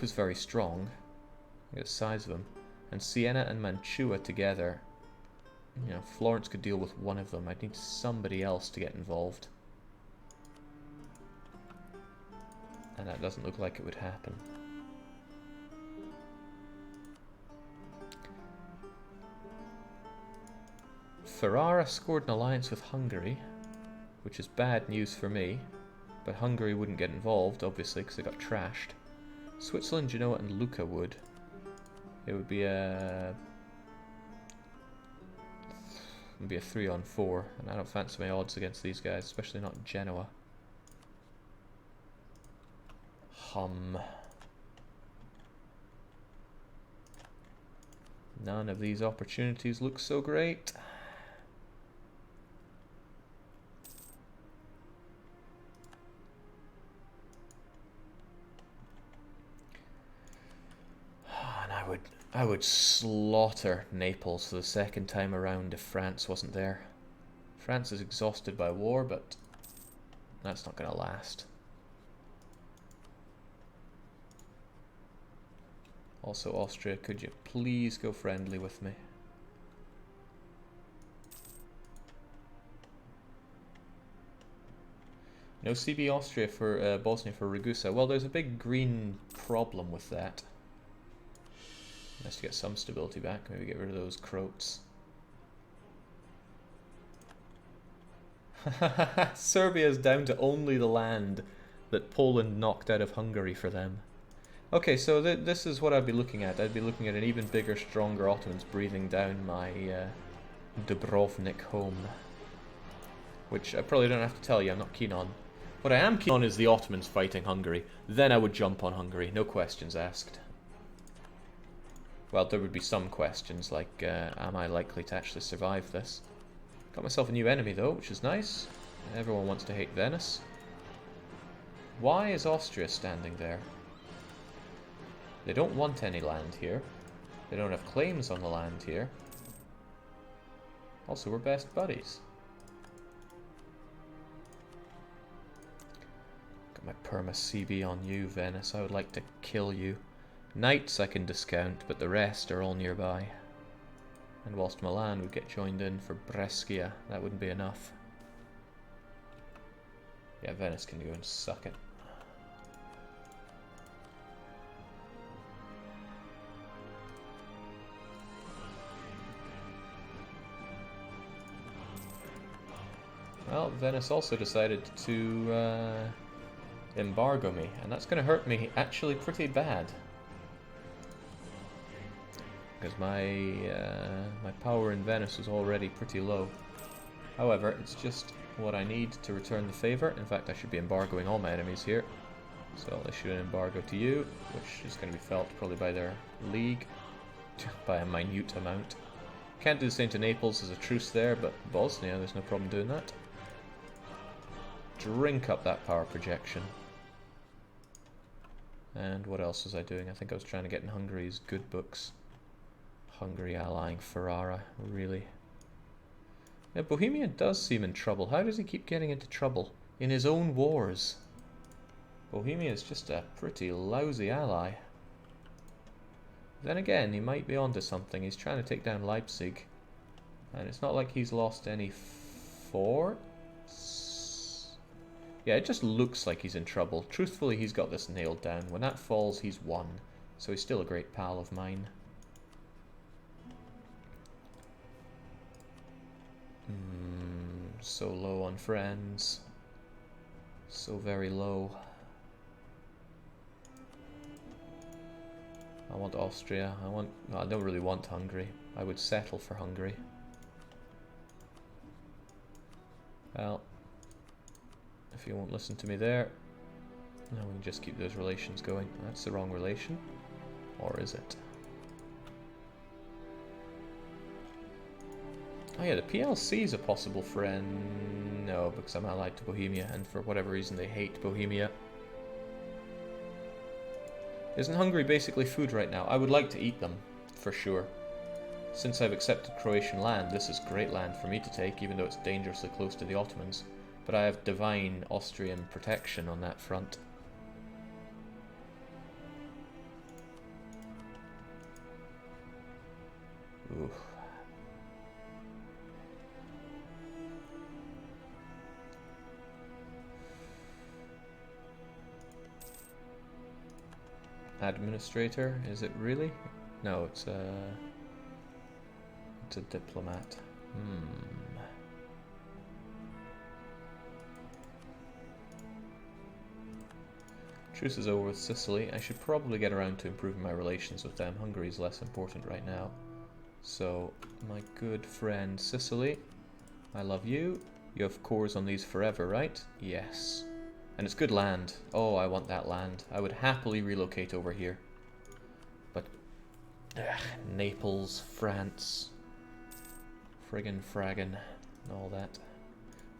is very strong. Look at the size of them. And Siena and Mantua together. You know, Florence could deal with one of them. I'd need somebody else to get involved. And that doesn't look like it would happen. Ferrara scored an alliance with Hungary, which is bad news for me. But Hungary wouldn't get involved, obviously, because they got trashed. Switzerland, Genoa, and Lucca would. It would be a 3-on-4, and I don't fancy my odds against these guys, especially not Genoa. None of these opportunities look so great. And I would slaughter Naples for the second time around if France wasn't there. France is exhausted by war, but that's not going to last. Also, Austria, could you please go friendly with me? No CB Austria for Bosnia for Ragusa. Well, there's a big green problem with that. Nice to get some stability back. Maybe get rid of those Croats. Serbia is down to only the land that Poland knocked out of Hungary for them. Okay, so this is what I'd be looking at. I'd be looking at an even bigger, stronger Ottomans breathing down my Dubrovnik home. Which I probably don't have to tell you, I'm not keen on. What I am keen on is the Ottomans fighting Hungary. Then I would jump on Hungary, no questions asked. Well, there would be some questions, like, am I likely to actually survive this? Got myself a new enemy, though, which is nice. Everyone wants to hate Venice. Why is Austria standing there? They don't want any land here. They don't have claims on the land here. Also, we're best buddies. Got my perma CB on you, Venice. I would like to kill you. Knights I can discount, but the rest are all nearby. And whilst Milan would get joined in for Brescia, that wouldn't be enough. Yeah, Venice can go and suck it. Well, Venice also decided to embargo me, and that's going to hurt me actually pretty bad. Because my power in Venice is already pretty low. However, it's just what I need to return the favor. In fact, I should be embargoing all my enemies here. So I'll issue an embargo to you, which is going to be felt probably by their league, by a minute amount. Can't do the same to Naples as a truce there, but Bosnia, there's no problem doing that. Drink up that power projection. And what else was I doing? I think I was trying to get in Hungary's good books. Hungary allying Ferrara, really. Yeah, Bohemia does seem in trouble. How does he keep getting into trouble? In his own wars. Bohemia is just a pretty lousy ally. Then again, he might be onto something. He's trying to take down Leipzig. And it's not like he's lost any forts. Yeah, it just looks like he's in trouble. Truthfully, he's got this nailed down. When that falls, he's won. So he's still a great pal of mine. So low on friends. So very low. I want Austria. No, I don't really want Hungary. I would settle for Hungary. Well, if you won't listen to me there, then we can just keep those relations going. That's the wrong relation. Or is it? Oh yeah, the PLC is a possible friend. No, because I'm allied to Bohemia, and for whatever reason they hate Bohemia. Isn't Hungary basically food right now? I would like to eat them, for sure. Since I've accepted Croatian land, this is great land for me to take, even though it's dangerously close to the Ottomans. But I have divine Austrian protection on that front. Administrator, is it really? No, it's a diplomat. Truce is over with Sicily. I should probably get around to improving my relations with them. Hungary is less important right now. So, my good friend Sicily, I love you. You have cores on these forever, right? Yes. And it's good land. Oh, I want that land. I would happily relocate over here. But, Naples, France, friggin' fraggin', and all that.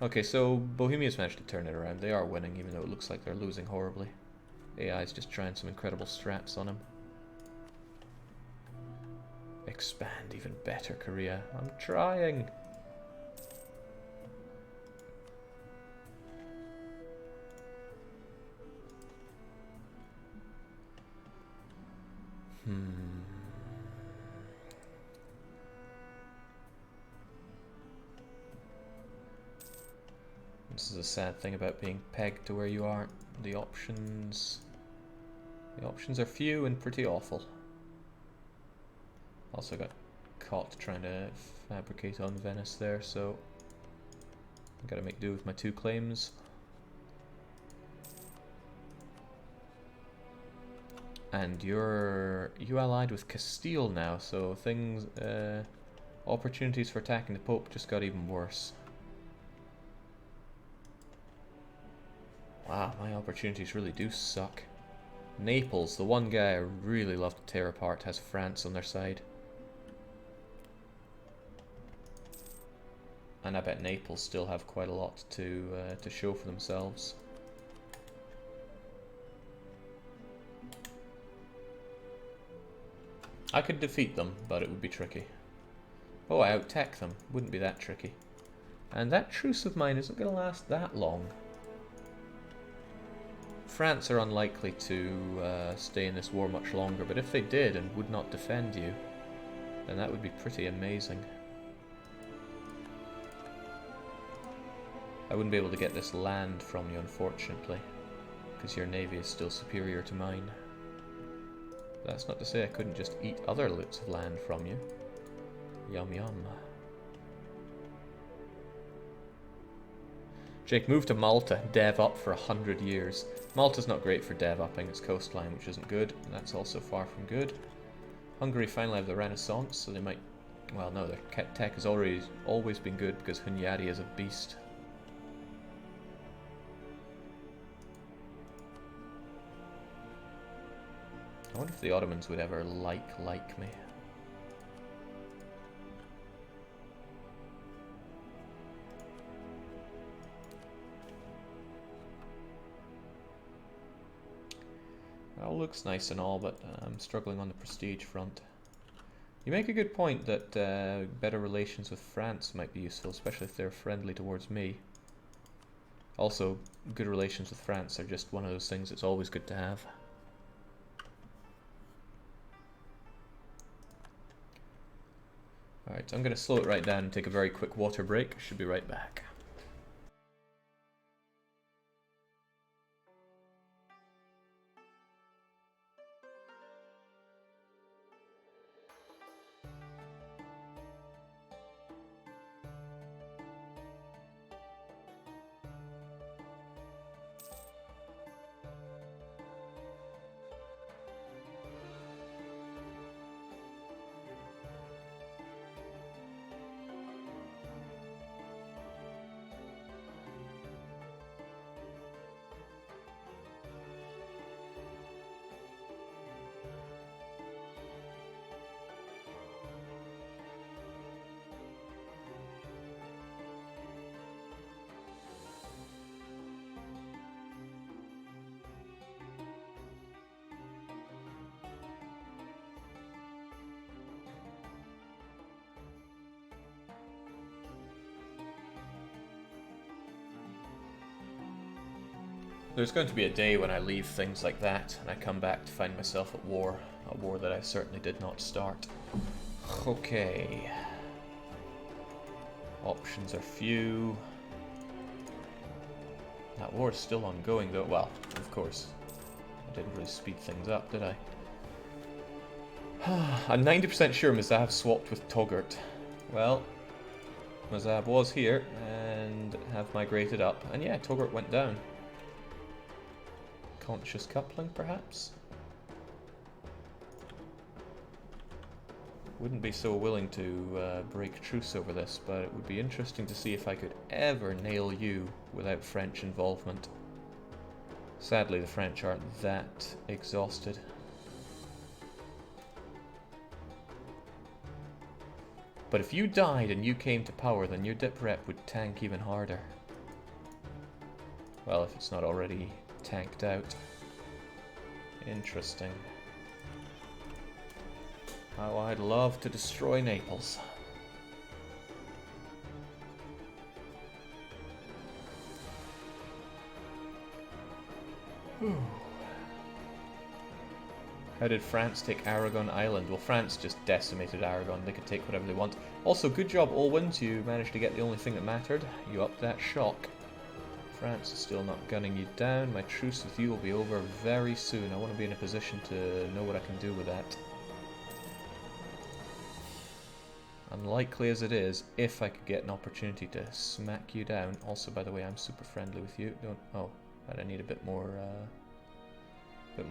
Okay, so Bohemia's managed to turn it around. They are winning, even though it looks like they're losing horribly. AI's just trying some incredible strats on him. Expand even better, Korea. I'm trying. This is a sad thing about being pegged to where you are. The options are few and pretty awful. Also got caught trying to fabricate on Venice there, so I gotta make do with my 2 claims. And you allied with Castile now, so things, opportunities for attacking the Pope just got even worse. Wow, my opportunities really do suck. Naples, the one guy I really love to tear apart, has France on their side. And I bet Naples still have quite a lot to show for themselves. I could defeat them, but it would be tricky. Oh, I out-tech them. Wouldn't be that tricky. And that truce of mine isn't going to last that long. France are unlikely to stay in this war much longer, but if they did and would not defend you, then that would be pretty amazing. I wouldn't be able to get this land from you, unfortunately, because your navy is still superior to mine. That's not to say I couldn't just eat other loots of land from you. Yum yum. Jake, move to Malta, dev up for 100 years. Malta's not great for dev upping its coastline, which isn't good, and that's also far from good. Hungary finally have the Renaissance, so they might... Well, no, their tech has always been good because Hunyadi is a beast. I wonder if the Ottomans would ever like me. All looks nice and all, but I'm struggling on the prestige front. You make a good point that better relations with France might be useful, especially if they're friendly towards me. Also, good relations with France are just one of those things that's always good to have. Alright, so I'm going to slow it right down and take a very quick water break. Should be right back. There's going to be a day when I leave things like that, and I come back to find myself at war. A war that I certainly did not start. Okay. Options are few. That war is still ongoing though. Well, of course. Didn't really speed things up, did I? I'm 90% sure Mazab swapped with Toggart. Well, Mazab was here and have migrated up. And yeah, Toggart went down. Conscious coupling, perhaps? Wouldn't be so willing to break truce over this, but it would be interesting to see if I could ever nail you without French involvement. Sadly, the French aren't that exhausted. But if you died and you came to power, then your dip rep would tank even harder. Well, if it's not already tanked out. Interesting. How I'd love to destroy Naples. How did France take Aragon Island? Well, France just decimated Aragon. They could take whatever they want. Also, good job, Olwins. You managed to get the only thing that mattered. You upped that shock. France is still not gunning you down. My truce with you will be over very soon. I want to be in a position to know what I can do with that. Unlikely as it is, if I could get an opportunity to smack you down. Also, by the way, I'm super friendly with you. Don't. Oh, but I need a bit more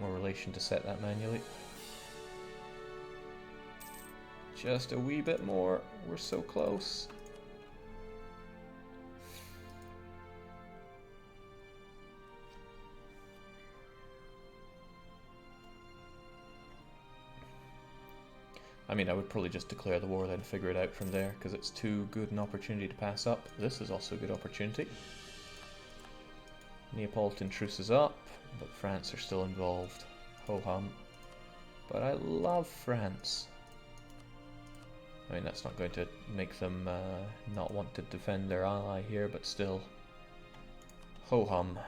relation to set that manually. Just a wee bit more. We're so close. I mean, I would probably just declare the war, then figure it out from there, because it's too good an opportunity to pass up. This is also a good opportunity. Neapolitan truce is up, but France are still involved. Ho-hum. But I love France. I mean, that's not going to make them not want to defend their ally here, but still. Ho-hum.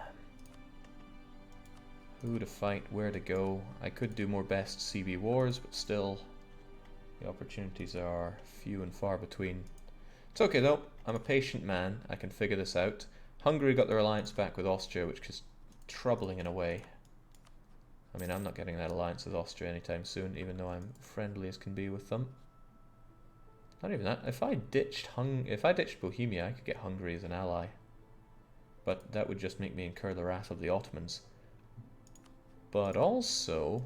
Who to fight, where to go. I could do more best CB wars, but still. The opportunities are few and far between. It's okay though, I'm a patient man, I can figure this out. Hungary got their alliance back with Austria, which is troubling in a way. I mean, I'm not getting that alliance with Austria anytime soon, even though I'm friendly as can be with them. Not even that, if I ditched Bohemia, I could get Hungary as an ally. But that would just make me incur the wrath of the Ottomans. But also,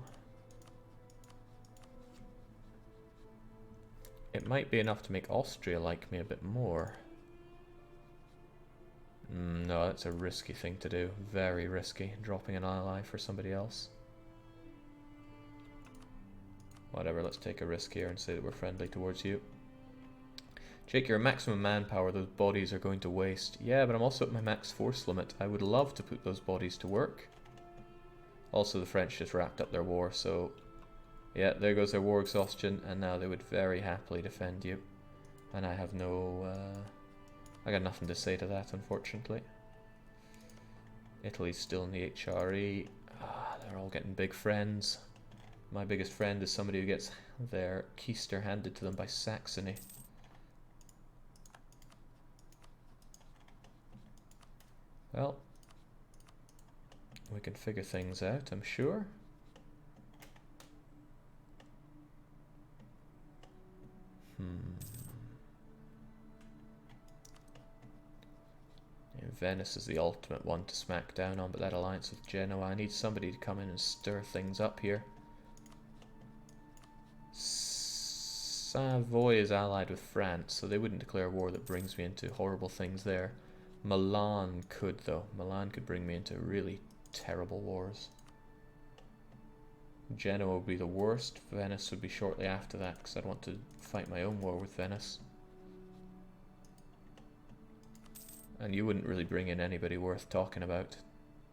it might be enough to make Austria like me a bit more. No, that's a risky thing to do. Very risky, dropping an ally for somebody else. Whatever, let's take a risk here and say that we're friendly towards you. Jake, you're at maximum manpower, those bodies are going to waste. Yeah, but I'm also at my max force limit. I would love to put those bodies to work. Also, the French just wrapped up their war, so yeah, there goes their war exhaustion, and now they would very happily defend you. And I have no, I got nothing to say to that, unfortunately. Italy's still in the HRE. They're all getting big friends. My biggest friend is somebody who gets their keister handed to them by Saxony. Well, we can figure things out, I'm sure. Yeah, Venice is the ultimate one to smack down on, but that alliance with Genoa, I need somebody to come in and stir things up here. Savoy is allied with France, so they wouldn't declare a war that brings me into horrible things there. Milan could, though. Milan could bring me into really terrible wars. Genoa would be the worst. Venice would be shortly after that, because I'd want to fight my own war with Venice. And you wouldn't really bring in anybody worth talking about.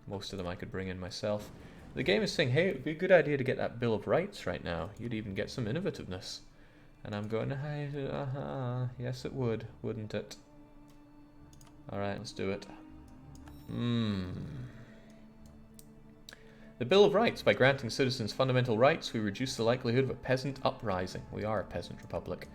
Most of them I could bring in myself. The game is saying, hey, it would be a good idea to get that Bill of Rights right now. You'd even get some innovativeness. And I'm going, hey, yes it would, wouldn't it? Alright, let's do it. The Bill of Rights. By granting citizens fundamental rights, we reduce the likelihood of a peasant uprising. We are a peasant republic.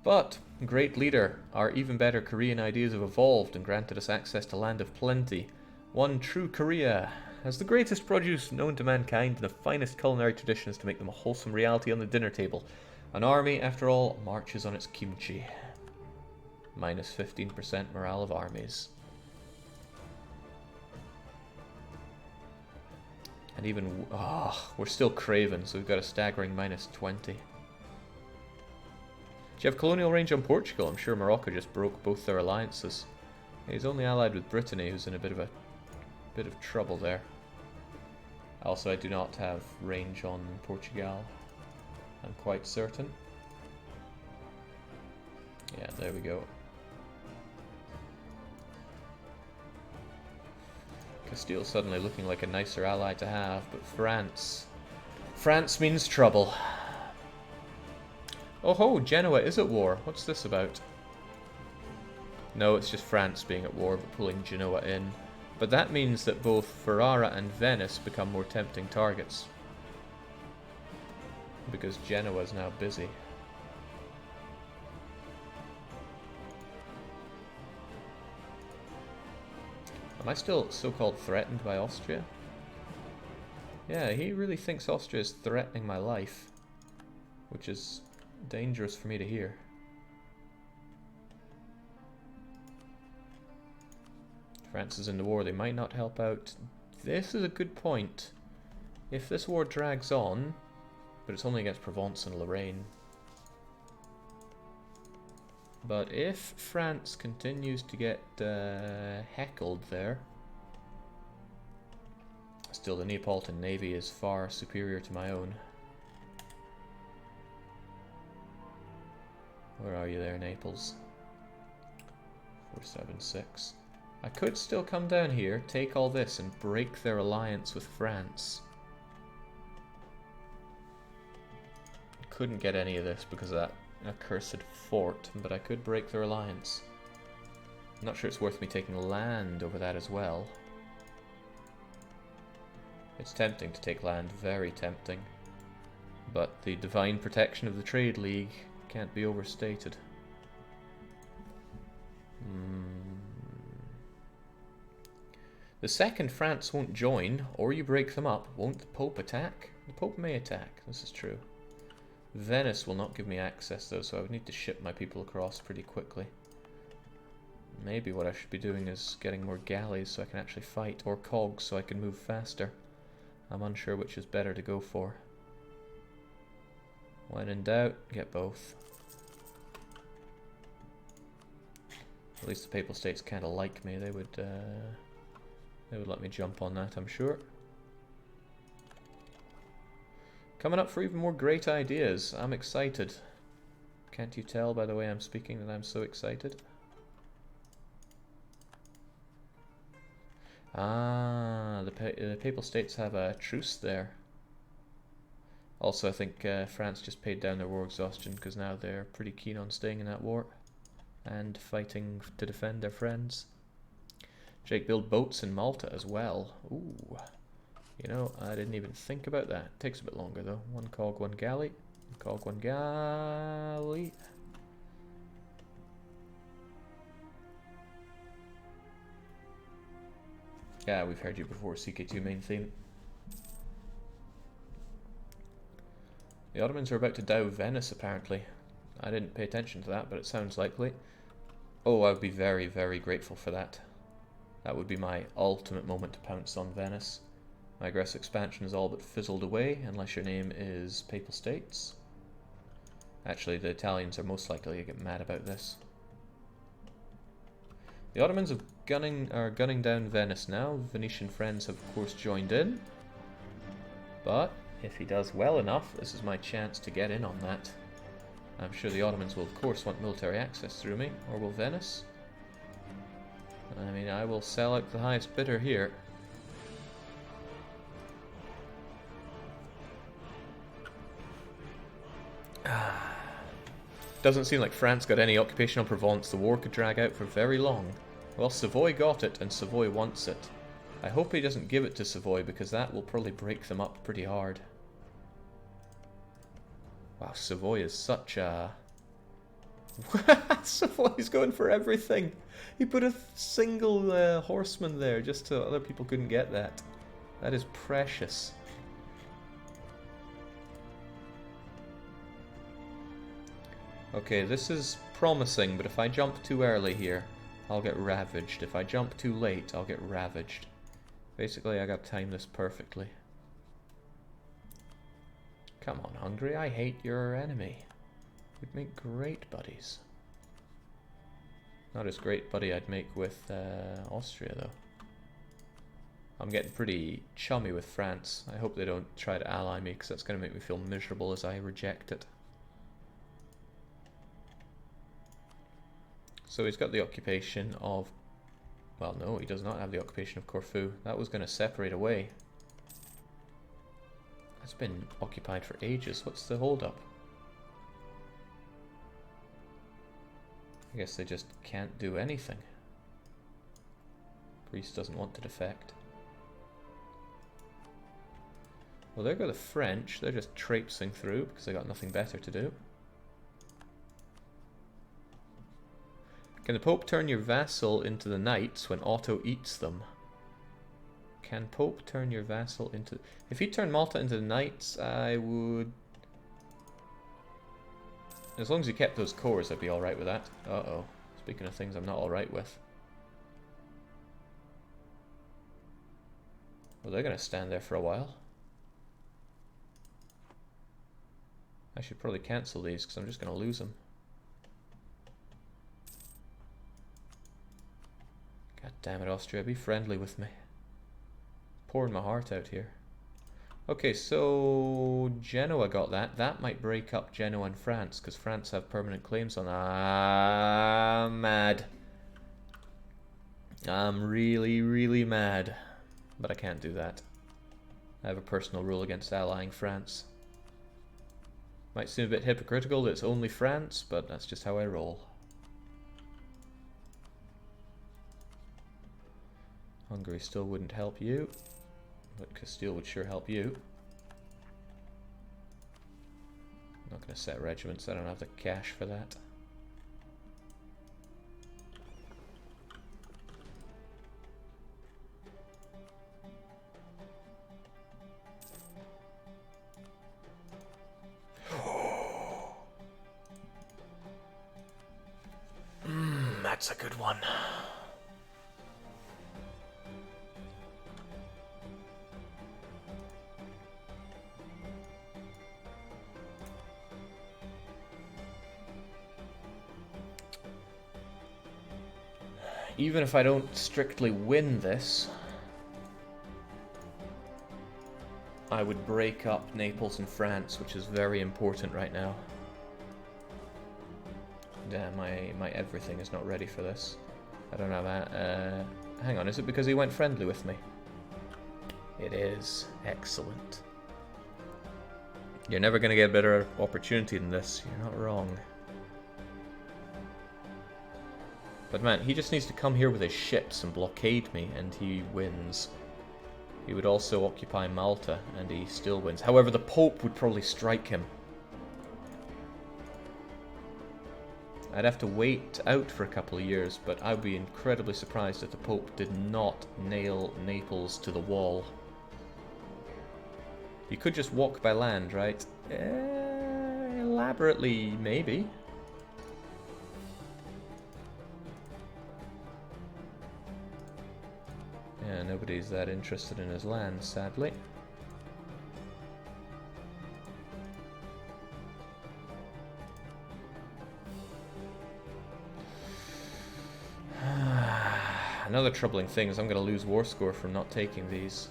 But, great leader, our even better Korean ideas have evolved and granted us access to land of plenty. One true Korea. As the greatest produce known to mankind, the finest culinary traditions to make them a wholesome reality on the dinner table. An army, after all, marches on its kimchi. Minus 15% morale of armies. And even... we're still craven, so we've got a staggering minus 20. Do you have colonial range on Portugal? I'm sure Morocco just broke both their alliances. He's only allied with Brittany, who's in a bit of trouble there. Also, I do not have range on Portugal. I'm quite certain. Yeah, there we go. Castile suddenly looking like a nicer ally to have, but France... France means trouble. Oh ho, Genoa is at war. What's this about? No, it's just France being at war, but pulling Genoa in. But that means that both Ferrara and Venice become more tempting targets. Because Genoa is now busy. Am I still so-called threatened by Austria? Yeah, he really thinks Austria is threatening my life. Which is dangerous for me to hear. France is in the war, they might not help out. This is a good point. If this war drags on, but it's only against Provence and Lorraine. But if France continues to get heckled there, still the Neapolitan navy is far superior to my own. Where are you there, Naples? 476. I could still come down here, take all this, and break their alliance with France. Couldn't get any of this because of that accursed fort, but I could break their alliance. I'm not sure it's worth me taking land over that as well. It's tempting to take land, very tempting. But the divine protection of the Trade League can't be overstated. The second France won't join, or you break them up, won't the Pope attack? The Pope may attack, this is true. Venice will not give me access though, so I would need to ship my people across pretty quickly. Maybe what I should be doing is getting more galleys so I can actually fight, or cogs so I can move faster. I'm unsure which is better to go for. When in doubt, get both. At least the Papal States kind of like me, they would let me jump on that, I'm sure. Coming up for even more great ideas. I'm excited. Can't you tell by the way I'm speaking that I'm so excited? Ah, the Papal States have a truce there. Also, I think France just paid down their war exhaustion because now they're pretty keen on staying in that war and fighting to defend their friends. Jake build boats in Malta as well. Ooh. You know, I didn't even think about that. Takes a bit longer though. One cog, one galley. One cog, one galley. Yeah, we've heard you before, CK2 main theme. The Ottomans are about to dow Venice apparently. I didn't pay attention to that, but it sounds likely. Oh, I would be very, very grateful for that. That would be my ultimate moment to pounce on Venice. My aggressive expansion is all but fizzled away, unless your name is Papal States. Actually, the Italians are most likely to get mad about this. The Ottomans are gunning down Venice now. Venetian friends have of course joined in. But if he does well enough, this is my chance to get in on that. I'm sure the Ottomans will of course want military access through me, or will Venice? I mean, I will sell out the highest bidder here. Doesn't seem like France got any occupation on Provence. The war could drag out for very long. Well, Savoy got it, and Savoy wants it. I hope he doesn't give it to Savoy, because that will probably break them up pretty hard. Wow, Savoy is such a... Savoy's going for everything! He put a single horseman there, just so other people couldn't get that. That is precious. Okay, this is promising, but if I jump too early here, I'll get ravaged. If I jump too late, I'll get ravaged. Basically, I got to time this perfectly. Come on, Hungary, I hate your enemy. We'd make great buddies. Not as great buddy I'd make with Austria, though. I'm getting pretty chummy with France. I hope they don't try to ally me, because that's going to make me feel miserable as I reject it. So he's got the occupation of... Well, no, he does not have the occupation of Corfu. That was going to separate away. That's been occupied for ages. What's the hold-up? I guess they just can't do anything. Greece doesn't want to defect. Well, there go the French. They're just traipsing through because they got nothing better to do. Can the Pope turn your vassal into the knights when Otto eats them? Can Pope turn your vassal into... If he turned Malta into the knights, I would... As long as he kept those cores, I'd be alright with that. Uh-oh. Speaking of things I'm not alright with. Well, they're going to stand there for a while. I should probably cancel these, because I'm just going to lose them. God damn it, Austria, be friendly with me. Pouring my heart out here. Okay, so Genoa got that. That might break up Genoa and France, because France have permanent claims on that. I'm mad. I'm really, really mad. But I can't do that. I have a personal rule against allying France. Might seem a bit hypocritical that it's only France, but that's just how I roll. Hungary still wouldn't help you, but Castile would sure help you. I'm not going to set regiments, I don't have the cash for that. That's a good one. Even if I don't strictly win this, I would break up Naples and France, which is very important right now. Damn, my everything is not ready for this. I don't know that. Hang on, is it because he went friendly with me? It is. Excellent. You're never going to get a better opportunity than this. You're not wrong. But man, he just needs to come here with his ships and blockade me, and he wins. He would also occupy Malta, and he still wins. However, the Pope would probably strike him. I'd have to wait out for a couple of years, but I'd be incredibly surprised if the Pope did not nail Naples to the wall. You could just walk by land, right? Elaborately, maybe. Yeah, nobody's that interested in his land, sadly. Another troubling thing is I'm going to lose war score from not taking these.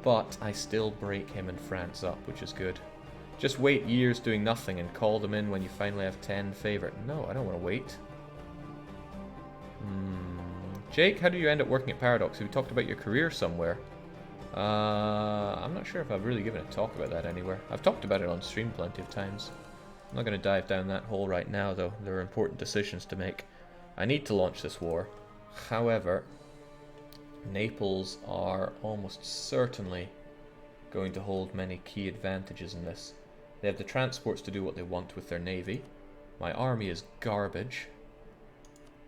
But I still break him and France up, which is good. Just wait years doing nothing and call them in when you finally have 10 favourite. No, I don't want to wait. Jake, how do you end up working at Paradox? We talked about your career somewhere. I'm not sure if I've really given a talk about that anywhere. I've talked about it on stream plenty of times. I'm not going to dive down that hole right now, though. There are important decisions to make. I need to launch this war. However, Naples are almost certainly going to hold many key advantages in this. They have the transports to do what they want with their navy. My army is garbage.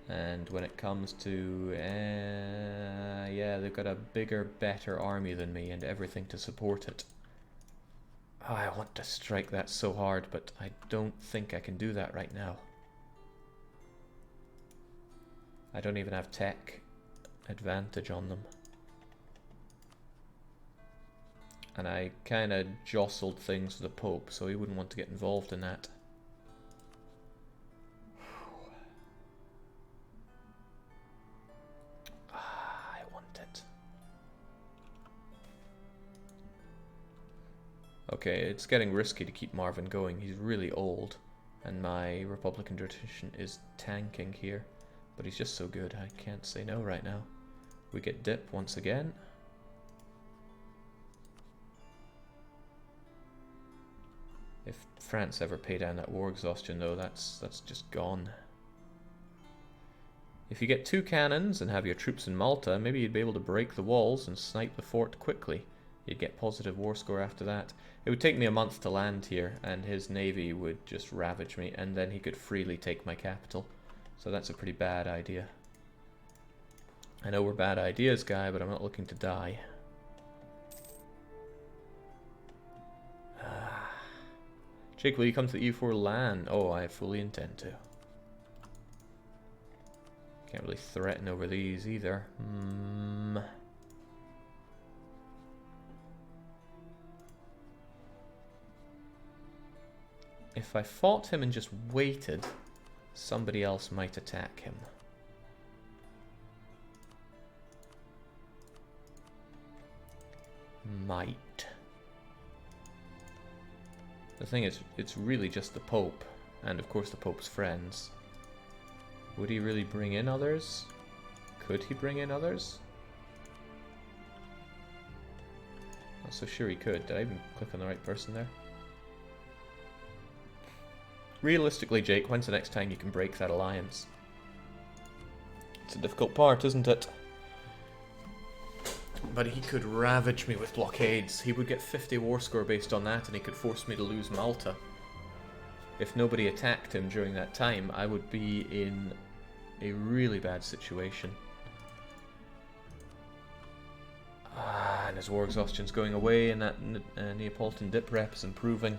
And when it comes to, yeah, they've got a bigger, better army than me and everything to support it. Oh, I want to strike that so hard, but I don't think I can do that right now. I don't even have tech advantage on them. And I kind of jostled things with the Pope, so he wouldn't want to get involved in that. I want it. Okay, it's getting risky to keep Marvin going. He's really old, and my Republican tradition is tanking here. But he's just so good, I can't say no right now. We get dip once again. If France ever pay down that war exhaustion though, that's just gone. If you get 2 cannons and have your troops in Malta, maybe you'd be able to break the walls and snipe the fort quickly. You'd get positive war score after that. It would take me a month to land here, and his navy would just ravage me, and then he could freely take my capital. So that's a pretty bad idea. I know we're bad ideas, guy, but I'm not looking to die. Jake, will you come to the E4 land? Oh, I fully intend to. Can't really threaten over these either. If I fought him and just waited, somebody else might attack him. Might. The thing is, it's really just the Pope, and of course the Pope's friends. Would he really bring in others? Could he bring in others? Not so sure he could. Did I even click on the right person there? Realistically, Jake, when's the next time you can break that alliance? It's a difficult part, isn't it? But he could ravage me with blockades. He would get 50 war score based on that, and he could force me to lose Malta. If nobody attacked him during that time, I would be in a really bad situation. And his war exhaustion's going away, and that Neapolitan dip rep is improving.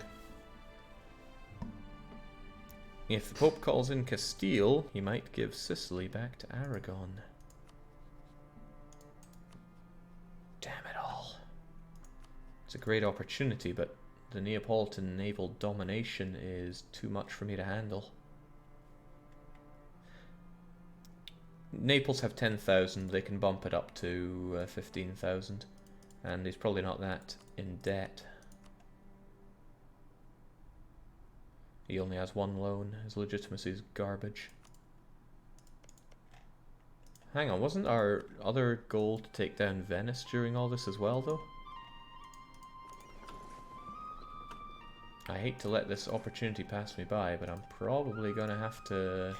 If the Pope calls in Castile, he might give Sicily back to Aragon. Damn it all. It's a great opportunity, but the Neapolitan naval domination is too much for me to handle. Naples have 10,000, they can bump it up to 15,000, and he's probably not that in debt. He only has 1 loan, his legitimacy is garbage. Hang on, wasn't our other goal to take down Venice during all this as well, though? I hate to let this opportunity pass me by, but I'm probably gonna have to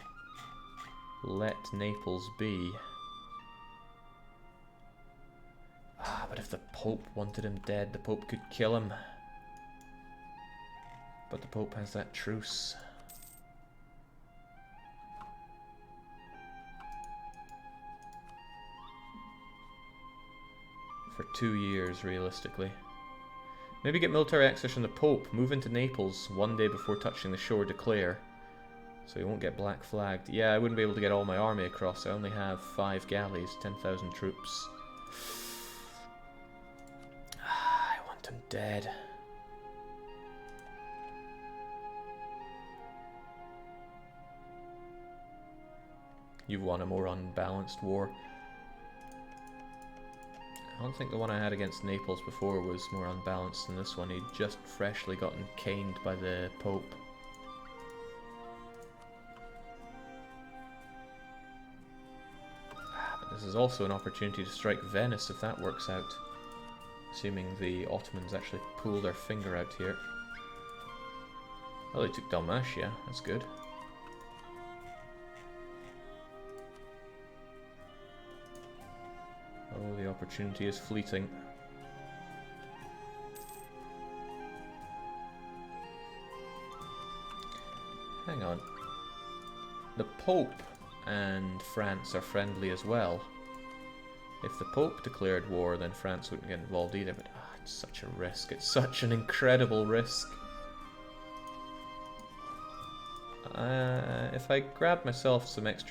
let Naples be. But if the Pope wanted him dead, the Pope could kill him. But the Pope has that truce. For 2 years, realistically. Maybe get military access from the Pope, move into Naples 1 day before touching the shore, declare. So he won't get black flagged. Yeah, I wouldn't be able to get all my army across. I only have 5 galleys, 10,000 troops. I want him dead. You've won a more unbalanced war. I don't think the one I had against Naples before was more unbalanced than this one. He'd just freshly gotten caned by the Pope. But this is also an opportunity to strike Venice if that works out. Assuming the Ottomans actually pull their finger out here. Well, they took Dalmatia, that's good. Oh, the opportunity is fleeting. Hang on. The Pope and France are friendly as well. If the Pope declared war, then France wouldn't get involved either, but it's such a risk. It's such an incredible risk. If I grab myself some extra